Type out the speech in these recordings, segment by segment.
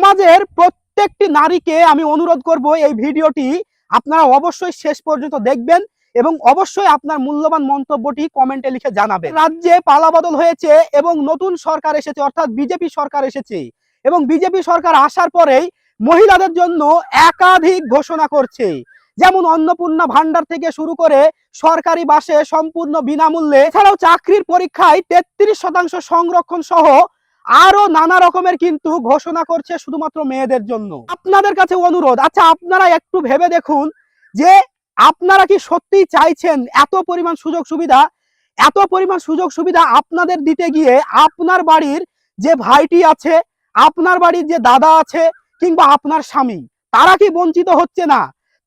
সমাজের প্রত্যেকটি নারীকে আমি অনুরোধ করব এই ভিডিওটি আপনারা অবশ্যই শেষ পর্যন্ত দেখবেন এবং অবশ্যই আপনার মূল্যবান মন্তব্যটি কমেন্টে লিখে জানাবেন। রাজ্যে পালাবদল হয়েছে এবং নতুন সরকার এসেছে, অর্থাৎ বিজেপি সরকার এসেছে এবং বিজেপি সরকার আসার পরেই মহিলাদের জন্য একাধিক ঘোষণা করছে, যেমন অন্নপূর্ণা ভান্ডার থেকে শুরু করে সরকারি বাসে সম্পূর্ণ বিনামূল্যে, এছাড়াও চাকরির পরীক্ষায় 33% সংরক্ষণ সহ আরো নানা রকমের কিন্তু ঘোষণা করছে শুধুমাত্র মেয়েদের জন্য। আপনাদের কাছে অনুরোধ, আচ্ছা আপনারা একটু ভেবে দেখুন যে আপনারা কি সত্যি চাইছেন এত পরিমাণ সুযোগ সুবিধা আপনাদের দিতে গিয়ে আপনার বাড়ির যে ভাইটি আছে, আপনার বাড়ির যে দাদা আছে কিংবা আপনার স্বামী, তারা কি বঞ্চিত হচ্ছে না?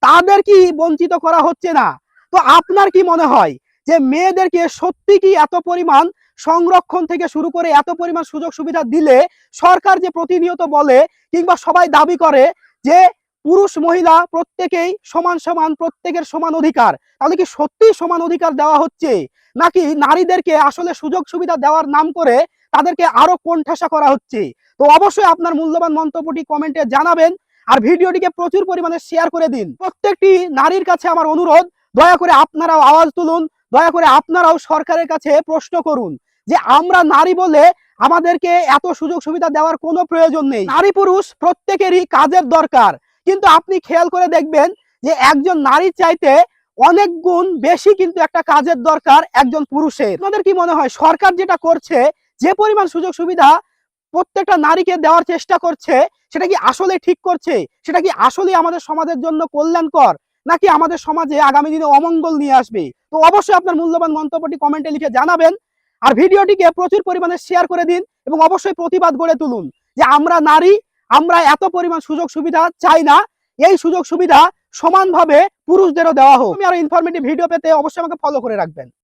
তাদের কি বঞ্চিত করা হচ্ছে না? তো আপনার কি মনে হয় যে মেয়েদেরকে সত্যি কি এত পরিমাণ সংরক্ষণ থেকে শুরু করে এত পরিমাণ সুযোগ সুবিধা দিলে সরকার যে প্রতিনিয়ত বলে কিংবা সবাই দাবি করে যে পুরুষ মহিলা প্রত্যেকেই সমান সমান, প্রত্যেকের সমান অধিকার, তাহলে কি সত্যি সমান অধিকার দেওয়া হচ্ছে নাকি নারীদেরকে আসলে সুযোগ সুবিধা দেওয়ার নাম করে তাদেরকে আরো কোণঠাসা করা হচ্ছে? তো অবশ্যই আপনার মূল্যবান মন্তব্যটি কমেন্টে জানাবেন আর ভিডিওটিকে প্রচুর পরিমাণে শেয়ার করে দিন। প্রত্যেকটি নারীর কাছে আমার অনুরোধ, দয়া করে আপনারাও আওয়াজ তুলুন, দয়া করে আপনারাও সরকারের কাছে প্রশ্ন করুন যে আমরা নারী বলে আমাদেরকে এত সুযোগ সুবিধা দেওয়ার কোনো প্রয়োজন নেই। নারী পুরুষ প্রত্যেকেরই কাজের দরকার, কিন্তু আপনি খেয়াল করে দেখবেন যে একজন নারীর চাইতে অনেক গুণ বেশি কিন্তু একটা কাজের দরকার একজন পুরুষের। আপনাদের কি মনে হয় সরকার যেটা করছে, যে পরিমাণ সুযোগ সুবিধা প্রত্যেকটা নারীকে দেওয়ার চেষ্টা করছে, সেটা কি আসলে ঠিক করছে? সেটা কি আসলে আমাদের সমাজের জন্য কল্যাণকর নাকি আমাদের সমাজে আগামী দিনে অমঙ্গল নিয়ে আসবে? তো অবশ্যই আপনার মূল্যবান মন্তব্যটি কমেন্টে লিখে জানাবেন আর ভিডিওটিকে প্রচুর পরিমাণে শেয়ার করে দিন এবং অবশ্যই প্রতিবাদ গড়ে তুলুন যে আমরা নারী, আমরা এত পরিমাণ সুযোগ সুবিধা চাই না, এই সুযোগ সুবিধা সমানভাবে পুরুষদেরও দেওয়া হোক। আমি আরো ইনফরমেটিভ ভিডিও পেতে অবশ্যই আমাকে ফলো করে রাখবেন।